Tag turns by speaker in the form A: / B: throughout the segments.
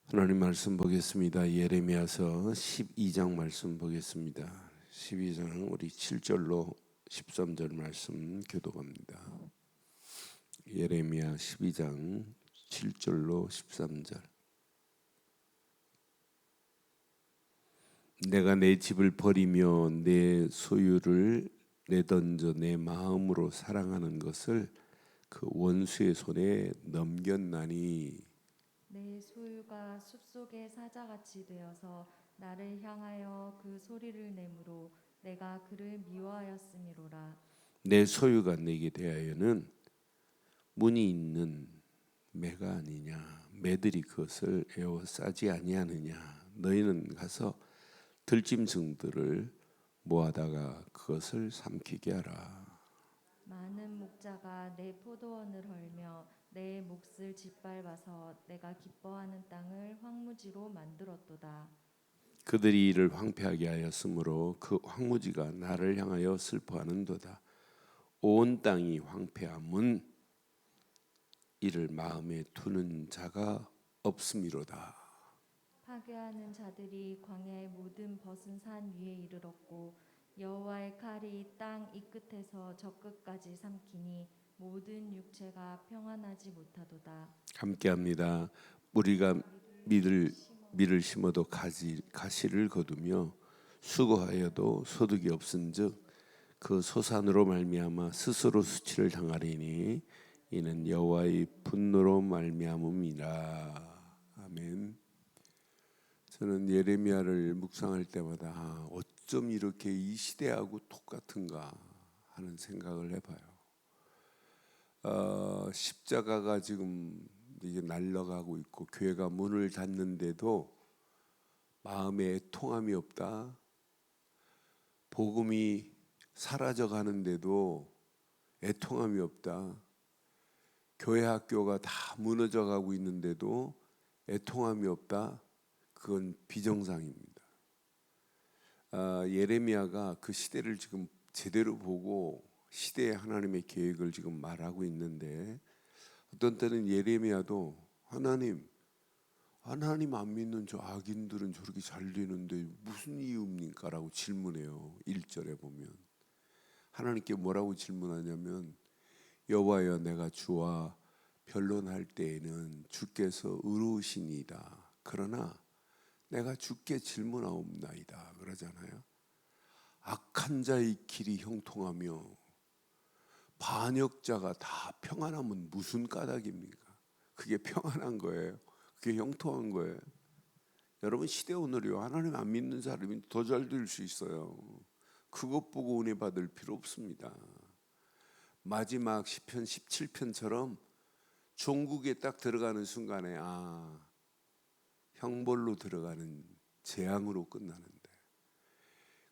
A: 하나님 말씀 보겠습니다. 예레미야서 12장 말씀 보겠습니다. 12장 우리 7절로 13절 말씀 교독합니다. 예레미야 12장 7절로 13절. 내가 내 집을 버리며 내 소유를 내던져 내 마음으로 사랑하는 것을 그 원수의 손에 넘겼나니
B: 내 소유가 숲속의 사자같이 되어서 나를 향하여 그 소리를 내므로 내가 그를 미워하였음이로라.
A: 내 소유가 내게 대하여는 문이 있는 매가 아니냐, 매들이 그것을 에워싸지 아니하느냐. 너희는 가서 들짐승들을 모아다가 그것을 삼키게 하라.
B: 많은 목자가 내 포도원을 헐며 내 몫을 짓밟아서 내가 기뻐하는 땅을 황무지로 만들었도다.
A: 그들이 이를 황폐하게 하였으므로 그 황무지가 나를 향하여 슬퍼하는도다. 온 땅이 황폐함은 이를 마음에 두는 자가 없음이로다.
B: 파괴하는 자들이 광야의 모든 벗은 산 위에 이르렀고 여호와의 칼이 땅 이 끝에서 저 끝까지 삼키니 모든 육체가 평안하지 못하도다.
A: 함께합니다. 우리가 밀을 심어도 가시를 거두며 수고하여도 소득이 없은즉 그 소산으로 말미암아 스스로 수치를 당하리니 이는 여호와의 분노로 말미암음이라. 아멘. 저는 예레미야를 묵상할 때마다 어쩜 이렇게 이 시대하고 똑같은가 하는 생각을 해봐요. 십자가가 지금 이게 날아가고 있고 교회가 문을 닫는데도 마음에 애통함이 없다. 복음이 사라져 가는데도 애통함이 없다. 교회 학교가 다 무너져 가고 있는데도 애통함이 없다. 그건 비정상입니다. 예레미야가 그 시대를 지금 제대로 보고 시대의 하나님의 계획을 지금 말하고 있는데 어떤 때는 예레미야도 하나님 안 믿는 저 악인들은 저렇게 잘 되는데 무슨 이유입니까? 라고 질문해요. 1절에 보면 하나님께 뭐라고 질문하냐면 여호와여 내가 주와 변론할 때에는 주께서 의로우시니이다. 그러나 내가 주께 질문하옵나이다 그러잖아요. 악한 자의 길이 형통하며 반역자가 다 평안하면 무슨 까닭입니까? 그게 평안한 거예요. 그게 형통한 거예요. 여러분 시대 오늘이요. 하나님 안 믿는 사람이 더 잘 될 수 있어요. 그것 보고 은혜 받을 필요 없습니다. 마지막 시편 17편처럼 종국에 딱 들어가는 순간에 형벌로 들어가는 재앙으로 끝나는데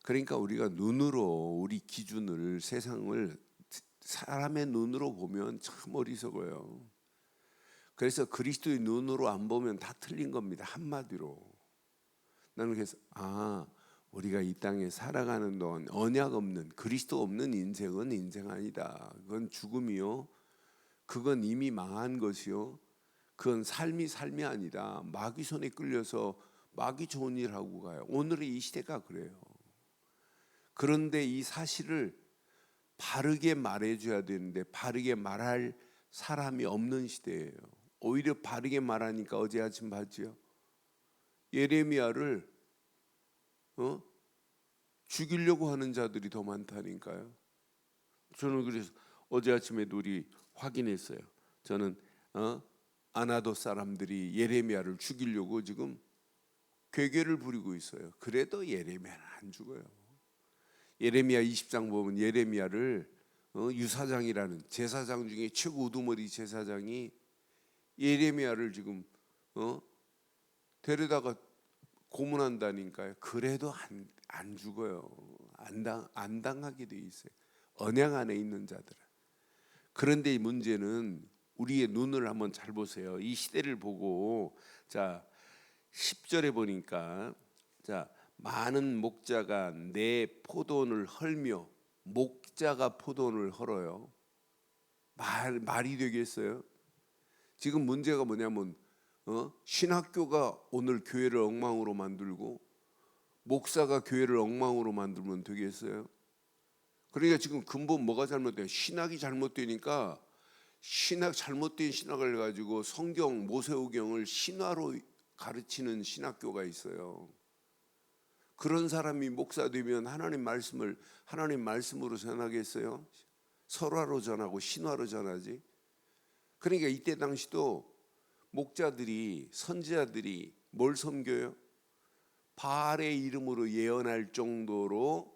A: 그러니까 우리가 눈으로 우리 기준을 세상을 사람의 눈으로 보면 참 어리석어요. 그래서 그리스도의 눈으로 안 보면 다 틀린 겁니다. 한마디로 나는 그래서 우리가 이 땅에 살아가는 동안 언약 없는 그리스도 없는 인생은 인생 아니다. 그건 죽음이요. 그건 이미 망한 것이요. 그건 삶이 아니다. 마귀 손에 끌려서 마귀 좋은 일 하고 가요. 오늘의 이 시대가 그래요. 그런데 이 사실을 바르게 말해줘야 되는데 바르게 말할 사람이 없는 시대예요. 오히려 바르게 말하니까 어제 아침 봤죠. 예레미야를 죽이려고 하는 자들이 더 많다니까요. 저는 그래서 어제 아침에도 우리 확인했어요. 저는 아나도 사람들이 예레미야를 죽이려고 지금 괴계를 부리고 있어요. 그래도 예레미야는 안 죽어요. 예레미야 20장 보면 예레미야를 유사장이라는 제사장 중에 최고 우두머리 제사장이 예레미야를 지금 데려다가 고문한다니까요. 그래도 안 죽어요. 안 당하게 돼 있어요. 언약 안에 있는 자들은. 그런데 이 문제는 우리의 눈을 한번 잘 보세요. 이 시대를 보고 자 10절에 보니까 자 많은 목자가 내 포도원을 헐며 목자가 포도원을 헐어요. 말이 되겠어요? 지금 문제가 뭐냐면 신학교가 오늘 교회를 엉망으로 만들고 목사가 교회를 엉망으로 만들면 되겠어요? 그러니까 지금 근본 뭐가 잘못돼요? 신학이 잘못되니까 잘못된 신학을 가지고 성경 모세오경을 신화로 가르치는 신학교가 있어요. 그런 사람이 목사 되면 하나님 말씀으로 전하겠어요? 설화로 전하고 신화로 전하지. 그러니까 이때 당시도 목자들이, 선지자들이 뭘 섬겨요? 바알의 이름으로 예언할 정도로.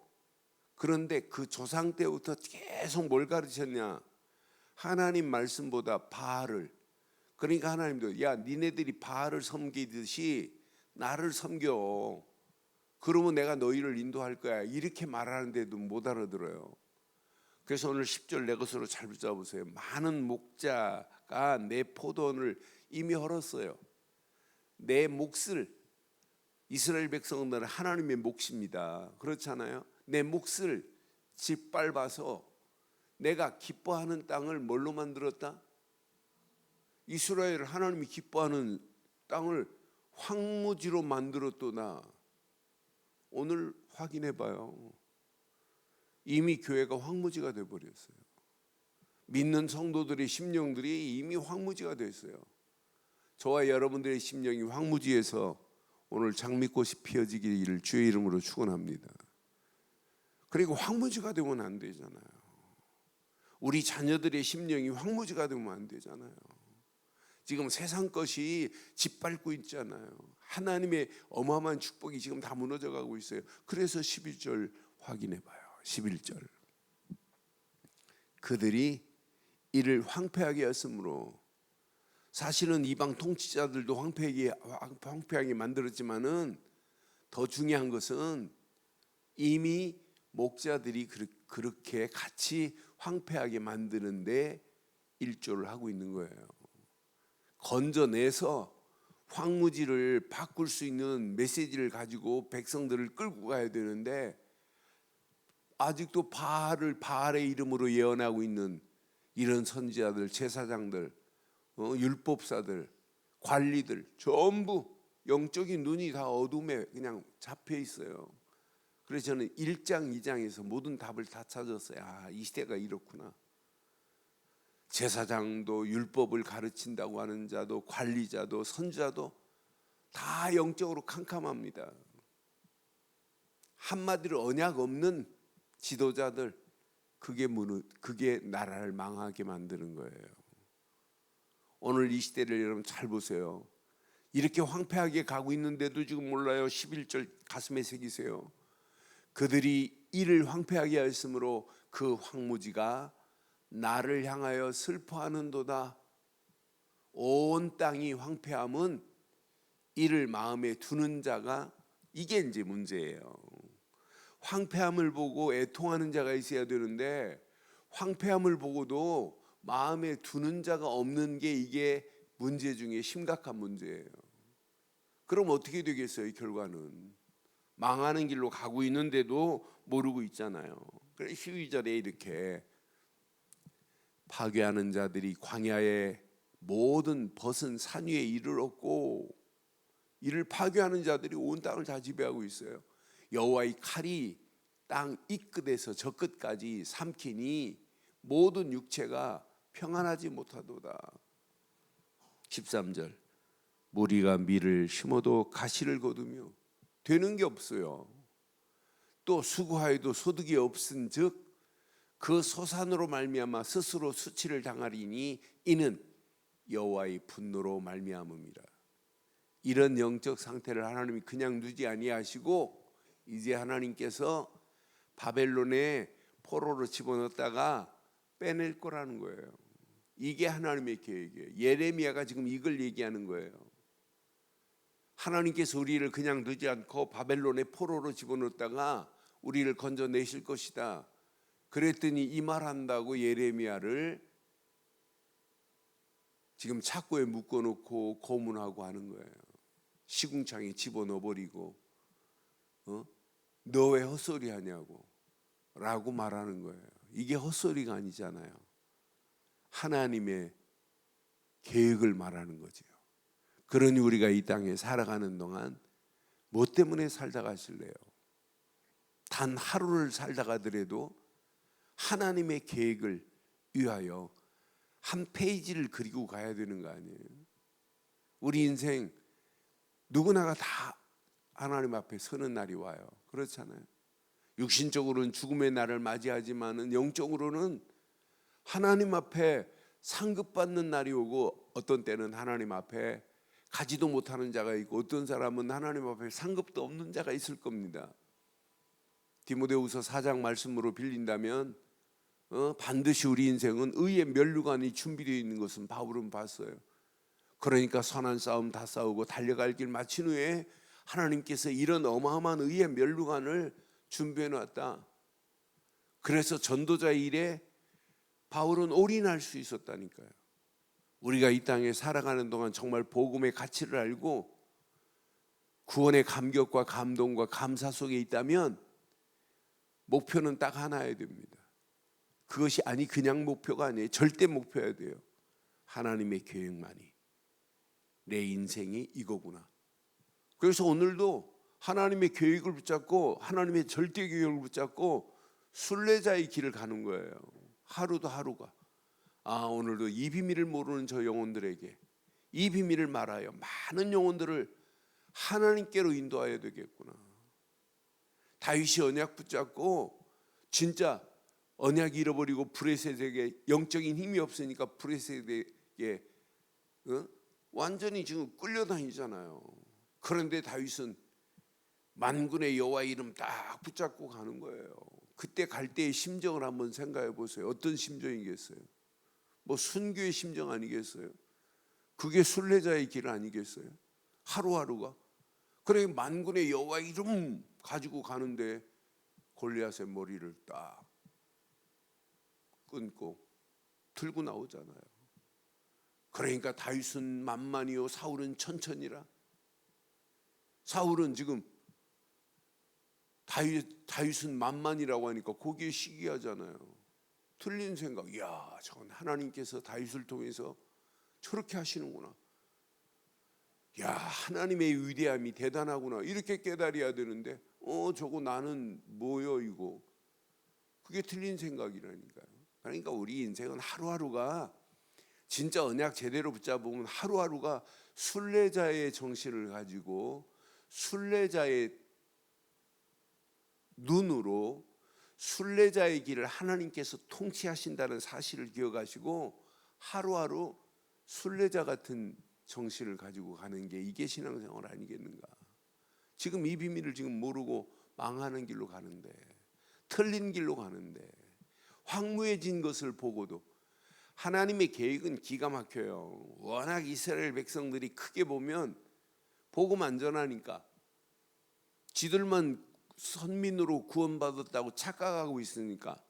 A: 그런데 그 조상 때부터 계속 뭘 가르쳤냐? 하나님 말씀보다 바알을. 그러니까 하나님도 야 니네들이 바알을 섬기듯이 나를 섬겨. 그러면 내가 너희를 인도할 거야. 이렇게 말하는데도 못 알아들어요. 그래서 오늘 10절 내 것으로 잘 붙잡으세요. 많은 목자가 내 포도원을 이미 헐었어요. 내 몫을, 이스라엘 백성들은 하나님의 몫입니다. 그렇잖아요. 내 몫을 짓밟아서 내가 기뻐하는 땅을 뭘로 만들었다? 이스라엘 하나님이 기뻐하는 땅을 황무지로 만들었도다. 오늘 확인해 봐요. 이미 교회가 황무지가 돼 버렸어요. 믿는 성도들의 심령들이 이미 황무지가 됐어요. 저와 여러분들의 심령이 황무지에서 오늘 장미꽃이 피어지기를 주의 이름으로 축원합니다. 그리고 황무지가 되면 안 되잖아요. 우리 자녀들의 심령이 황무지가 되면 안 되잖아요. 지금 세상 것이 짓밟고 있잖아요. 하나님의 어마어마한 축복이 지금 다 무너져 가고 있어요. 그래서 11절 확인해 봐요. 11절. 그들이 이를 황폐하게 했으므로. 사실은 이방 통치자들도 황폐하게 만들었지만은 더 중요한 것은 이미 목자들이 그렇게 같이 황폐하게 만드는데 일조를 하고 있는 거예요. 건져내서 황무지를 바꿀 수 있는 메시지를 가지고 백성들을 끌고 가야 되는데 아직도 바알의 이름으로 예언하고 있는 이런 선지자들, 제사장들, 율법사들, 관리들 전부 영적인 눈이 다 어둠에 그냥 잡혀 있어요. 그래서 저는 1장, 2장에서 모든 답을 다 찾았어요. 아, 이 시대가 이렇구나. 제사장도 율법을 가르친다고 하는 자도 관리자도 선지자도 다 영적으로 캄캄합니다. 한마디로 언약 없는 지도자들, 그게 나라를 망하게 만드는 거예요. 오늘 이 시대를 여러분 잘 보세요. 이렇게 황폐하게 가고 있는데도 지금 몰라요. 11절 가슴에 새기세요. 그들이 이를 황폐하게 하였으므로 그 황무지가 나를 향하여 슬퍼하는도다. 온 땅이 황폐함은 이를 마음에 두는 자가, 이게 이제 문제예요. 황폐함을 보고 애통하는 자가 있어야 되는데 황폐함을 보고도 마음에 두는 자가 없는 게 이게 문제 중에 심각한 문제예요. 그럼 어떻게 되겠어요? 결과는 망하는 길로 가고 있는데도 모르고 있잖아요. 그래서 12절에 이렇게 파괴하는 자들이 광야의 모든 벗은 산 위에 이르렀고, 이를 파괴하는 자들이 온 땅을 다 지배하고 있어요. 여호와의 칼이 땅 이 끝에서 저 끝까지 삼키니 모든 육체가 평안하지 못하도다. 13절 무리가 밀을 심어도 가시를 거두며 되는 게 없어요. 또 수고하여도 소득이 없은즉 그 소산으로 말미암아 스스로 수치를 당하리니 이는 여호와의 분노로 말미암음이라. 이런 영적 상태를 하나님이 그냥 두지 아니하시고 이제 하나님께서 바벨론에 포로로 집어넣었다가 빼낼 거라는 거예요. 이게 하나님의 계획이에요. 예레미야가 지금 이걸 얘기하는 거예요. 하나님께서 우리를 그냥 두지 않고 바벨론의 포로로 집어넣었다가 우리를 건져내실 것이다. 그랬더니 이 말한다고 예레미야를 지금 착고에 묶어놓고 고문하고 하는 거예요. 시궁창에 집어넣어버리고 너 왜 헛소리 하냐고 라고 말하는 거예요. 이게 헛소리가 아니잖아요. 하나님의 계획을 말하는 거죠. 그러니 우리가 이 땅에 살아가는 동안 뭐 때문에 살다 가실래요? 단 하루를 살다 가더라도 하나님의 계획을 위하여 한 페이지를 그리고 가야 되는 거 아니에요? 우리 인생 누구나가 다 하나님 앞에 서는 날이 와요. 그렇잖아요. 육신적으로는 죽음의 날을 맞이하지만은 영적으로는 하나님 앞에 상급받는 날이 오고, 어떤 때는 하나님 앞에 가지도 못하는 자가 있고, 어떤 사람은 하나님 앞에 상급도 없는 자가 있을 겁니다. 디모데후서 4장 말씀으로 빌린다면 반드시 우리 인생은 의의 면류관이 준비되어 있는 것은 바울은 봤어요. 그러니까 선한 싸움 다 싸우고 달려갈 길 마친 후에 하나님께서 이런 어마어마한 의의 면류관을 준비해 놨다. 그래서 전도자의 일에 바울은 올인할 수 있었다니까요. 우리가 이 땅에 살아가는 동안 정말 복음의 가치를 알고 구원의 감격과 감동과 감사 속에 있다면 목표는 딱 하나여야 됩니다. 그것이 그냥 목표가 아니에요. 절대 목표여야 돼요. 하나님의 계획만이, 내 인생이 이거구나. 그래서 오늘도 하나님의 계획을 붙잡고 하나님의 절대 계획을 붙잡고 순례자의 길을 가는 거예요. 하루도 하루가. 오늘도 이 비밀을 모르는 저 영혼들에게 이 비밀을 말하여 많은 영혼들을 하나님께로 인도해야 되겠구나. 다윗이 언약 붙잡고 진짜 언약 잃어버리고 브레셋에게 영적인 힘이 없으니까 브레셋에게 완전히 지금 끌려다니잖아요. 그런데 다윗은 만군의 여호와 이름 딱 붙잡고 가는 거예요. 그때 갈 때의 심정을 한번 생각해 보세요. 어떤 심정이겠어요? 뭐 순교의 심정 아니겠어요? 그게 순례자의 길 아니겠어요? 하루하루가. 그래 만군의 여호와 이름 가지고 가는데 골리앗의 머리를 딱 끊고 들고 나오잖아요. 그러니까 다윗은 만만이요 사울은 천천히라. 사울은 지금 다윗은 만만이라고 하니까 거기에 시기하잖아요. 틀린 생각. 이야, 저건 하나님께서 다윗을 통해서 저렇게 하시는구나. 야, 하나님의 위대함이 대단하구나. 이렇게 깨달아야 되는데 저거 나는 뭐요 이거. 그게 틀린 생각이라니까요. 그러니까 우리 인생은 하루하루가 진짜 언약 제대로 붙잡으면 하루하루가 순례자의 정신을 가지고 순례자의 눈으로 순례자의 길을 하나님께서 통치하신다는 사실을 기억하시고 하루하루 순례자 같은 정신을 가지고 가는 게 이게 신앙생활 아니겠는가. 지금 이 비밀을 지금 모르고 망하는 길로 가는데, 틀린 길로 가는데, 황무해진 것을 보고도 하나님의 계획은 기가 막혀요. 워낙 이스라엘 백성들이 크게 보면 복음 안전하니까 지들만 선민으로 구원받았다고 착각하고 있으니까,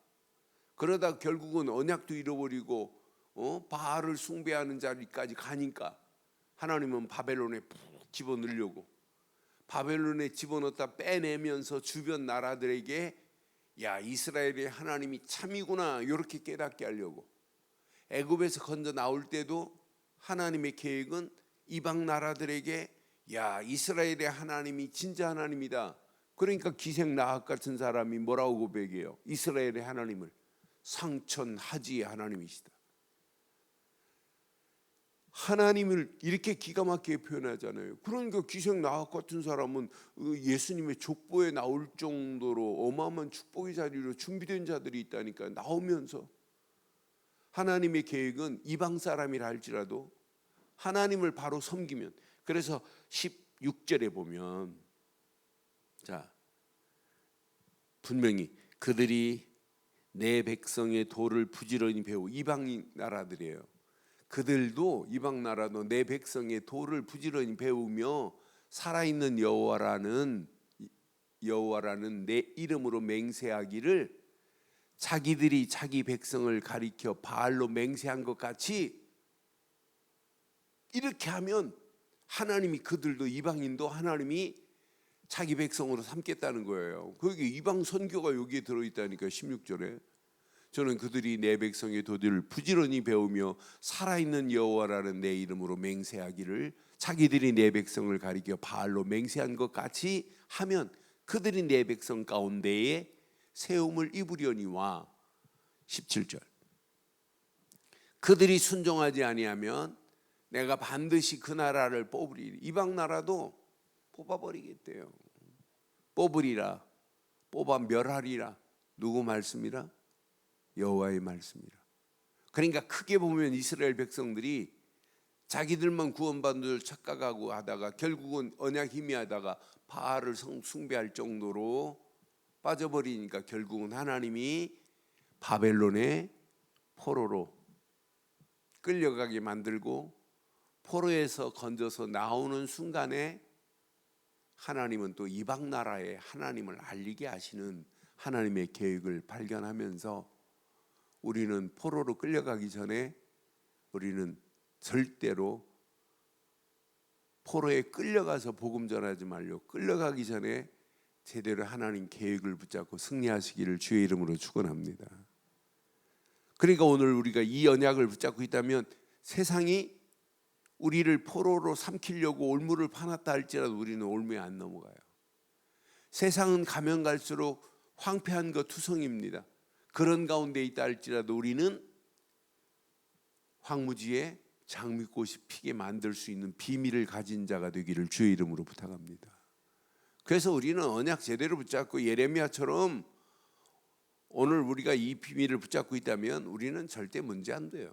A: 그러다 결국은 언약도 잃어버리고 바알을 숭배하는 자리까지 가니까 하나님은 바벨론에 푹 집어넣으려고, 바벨론에 집어넣었다 빼내면서 주변 나라들에게 야, 이스라엘의 하나님이 참이구나 이렇게 깨닫게 하려고. 애굽에서 건져 나올 때도 하나님의 계획은 이방 나라들에게 야, 이스라엘의 하나님이 진짜 하나님이다. 그러니까 기생 나학 같은 사람이 뭐라고 고백해요? 이스라엘의 하나님을 상천하지의 하나님이시다. 하나님을 이렇게 기가 막히게 표현하잖아요. 그러니까 기생 나학 같은 사람은 예수님의 족보에 나올 정도로 어마어마한 축복의 자리로 준비된 자들이 있다니까. 나오면서 하나님의 계획은 이방 사람이라 할지라도 하나님을 바로 섬기면, 그래서 16절에 보면 자, 분명히 그들이 내 백성의 도를 부지런히 배우고, 이방 나라들이에요. 그들도 이방 나라도 내 백성의 도를 부지런히 배우며 살아있는 여호와라는 내 이름으로 맹세하기를, 자기들이 자기 백성을 가리켜 바알로 맹세한 것 같이 이렇게 하면 하나님이, 그들도 이방인도 하나님이 자기 백성으로 삼겠다는 거예요. 거기 이방 선교가 여기에 들어있다니까. 16절에 저는 그들이 내 백성의 도를 부지런히 배우며 살아있는 여호와라는 내 이름으로 맹세하기를, 자기들이 내 백성을 가리켜 바알로 맹세한 것 같이 하면 그들이 내 백성 가운데에 세움을 입으려니와. 17절, 그들이 순종하지 아니하면 내가 반드시 그 나라를 뽑으리니. 이방 나라도 뽑아버리겠대요. 뽑으리라, 뽑아 멸하리라. 누구 말씀이라? 여호와의 말씀이라. 그러니까 크게 보면 이스라엘 백성들이 자기들만 구원받는 줄 착각하고 하다가 결국은 언약 희미하다가 바알을 숭배할 정도로 빠져버리니까 결국은 하나님이 바벨론의 포로로 끌려가게 만들고, 포로에서 건져서 나오는 순간에 하나님은 또 이방 나라에 하나님을 알리게 하시는 하나님의 계획을 발견하면서 우리는 포로로 끌려가기 전에 우리는 절대로 포로에 끌려가서 복음 전하지 말려 끌려가기 전에 제대로 하나님 계획을 붙잡고 승리하시기를 주의 이름으로 축원합니다. 그러니까 오늘 우리가 이 언약을 붙잡고 있다면 세상이 우리를 포로로 삼키려고 올무를 파놨다 할지라도 우리는 올무에 안 넘어가요. 세상은 가면 갈수록 황폐한 것 투성입니다. 그런 가운데 있다 할지라도 우리는 황무지에 장미꽃이 피게 만들 수 있는 비밀을 가진 자가 되기를 주의 이름으로 부탁합니다. 그래서 우리는 언약 제대로 붙잡고 예레미야처럼 오늘 우리가 이 비밀을 붙잡고 있다면 우리는 절대 문제 안 돼요.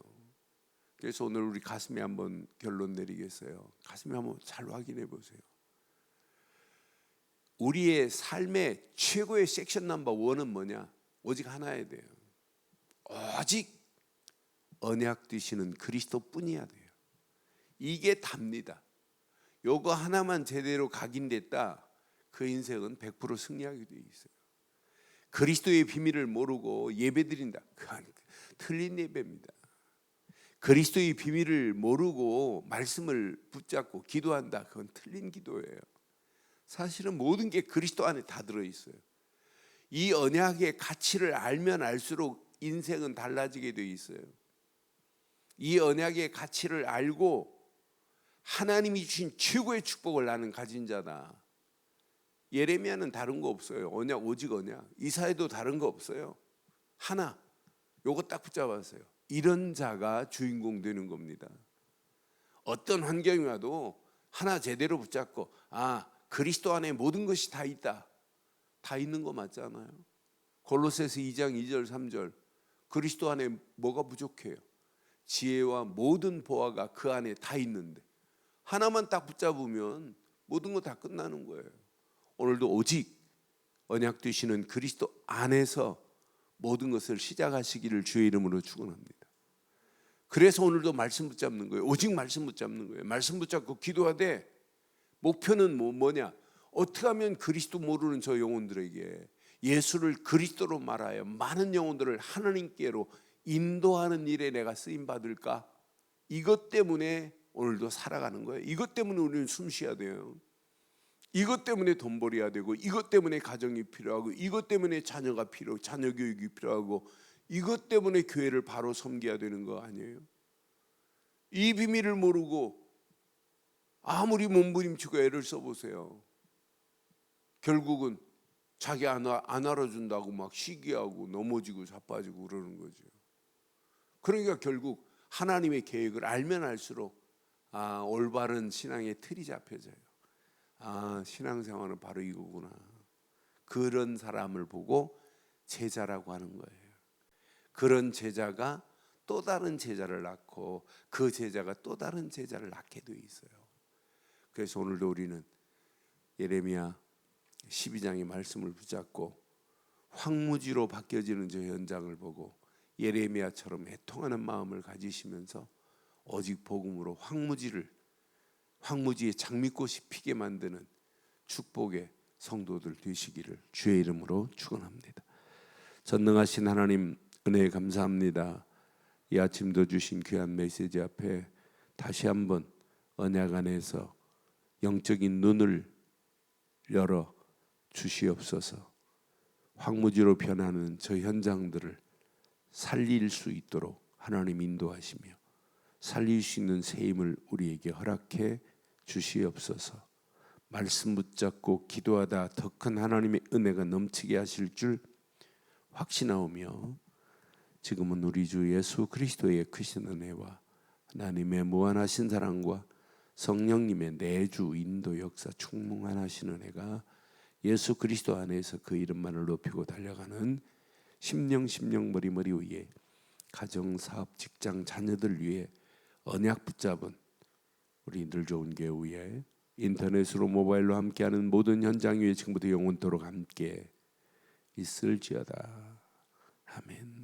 A: 그래서 오늘 우리 가슴에 한번 결론 내리겠어요. 가슴에 한번 잘 확인해 보세요. 우리의 삶의 최고의 섹션 넘버 원은 뭐냐? 오직 하나야 돼요. 오직 언약 되시는 그리스도뿐이야 돼요. 이게 답니다. 요거 하나만 제대로 각인됐다, 그 인생은 100% 승리하게 돼 있어요. 그리스도의 비밀을 모르고 예배드린다, 그건 틀린 예배입니다. 그리스도의 비밀을 모르고 말씀을 붙잡고 기도한다, 그건 틀린 기도예요. 사실은 모든 게 그리스도 안에 다 들어있어요. 이 언약의 가치를 알면 알수록 인생은 달라지게 돼 있어요. 이 언약의 가치를 알고 하나님이 주신 최고의 축복을 나는 가진 자다. 예레미야는 다른 거 없어요. 언약 오직 언약. 이사야도 다른 거 없어요. 하나, 요거 딱 붙잡았어요. 이런 자가 주인공 되는 겁니다. 어떤 환경이 와도 하나 제대로 붙잡고, 아, 그리스도 안에 모든 것이 다 있다. 다 있는 거 맞잖아요. 골로새서 2장 2절 3절, 그리스도 안에 뭐가 부족해요? 지혜와 모든 보화가 그 안에 다 있는데 하나만 딱 붙잡으면 모든 거 다 끝나는 거예요. 오늘도 오직 언약 되시는 그리스도 안에서 모든 것을 시작하시기를 주의 이름으로 축원합니다. 그래서 오늘도 말씀 붙잡는 거예요. 오직 말씀 붙잡는 거예요. 말씀 붙잡고 기도하되 목표는 뭐냐? 어떻게 하면 그리스도 모르는 저 영혼들에게 예수를 그리스도로 말하여 많은 영혼들을 하나님께로 인도하는 일에 내가 쓰임 받을까? 이것 때문에 오늘도 살아가는 거예요. 이것 때문에 우리는 숨 쉬어야 돼요. 이것 때문에 돈 벌어야 되고, 이것 때문에 가정이 필요하고, 이것 때문에 자녀가 필요하고, 자녀 교육이 필요하고, 이것 때문에 교회를 바로 섬겨야 되는 거 아니에요? 이 비밀을 모르고 아무리 몸부림치고 애를 써보세요. 결국은 자기 안 알아준다고 막 시기하고 넘어지고 자빠지고 그러는 거죠. 그러니까 결국 하나님의 계획을 알면 알수록 올바른 신앙의 틀이 잡혀져요. 신앙생활은 바로 이거구나. 그런 사람을 보고 제자라고 하는 거예요. 그런 제자가 또 다른 제자를 낳고 그 제자가 또 다른 제자를 낳게 돼 있어요. 그래서 오늘도 우리는 예레미야 12장의 말씀을 붙잡고 황무지로 바뀌어지는 저 현장을 보고 예레미야처럼 애통하는 마음을 가지시면서 오직 복음으로 황무지에 장미꽃이 피게 만드는 축복의 성도들 되시기를 주의 이름으로 축원합니다. 전능하신 하나님, 은혜에 감사합니다. 이 아침도 주신 귀한 메시지 앞에 다시 한번 언약 안에서 영적인 눈을 열어 주시옵소서. 황무지로 변하는 저 현장들을 살릴 수 있도록 하나님 인도하시며 살릴 수 있는 새 힘을 우리에게 허락해 주시옵소서. 말씀 붙잡고 기도하다 더 큰 하나님의 은혜가 넘치게 하실 줄 확신하오며 지금은 우리 주 예수 그리스도의 크신 은혜와 하나님의 무한하신 사랑과 성령님의 내주 인도 역사 충만하신 은혜가 예수 그리스도 안에서 그 이름만을 높이고 달려가는 심령 머리 위에 가정, 사업, 직장, 자녀들 위해 언약 붙잡은 우리 늘 좋은 교회 인터넷으로 모바일로 함께하는 모든 현장 위에 지금부터 영원토록 함께 있을지어다. 아멘.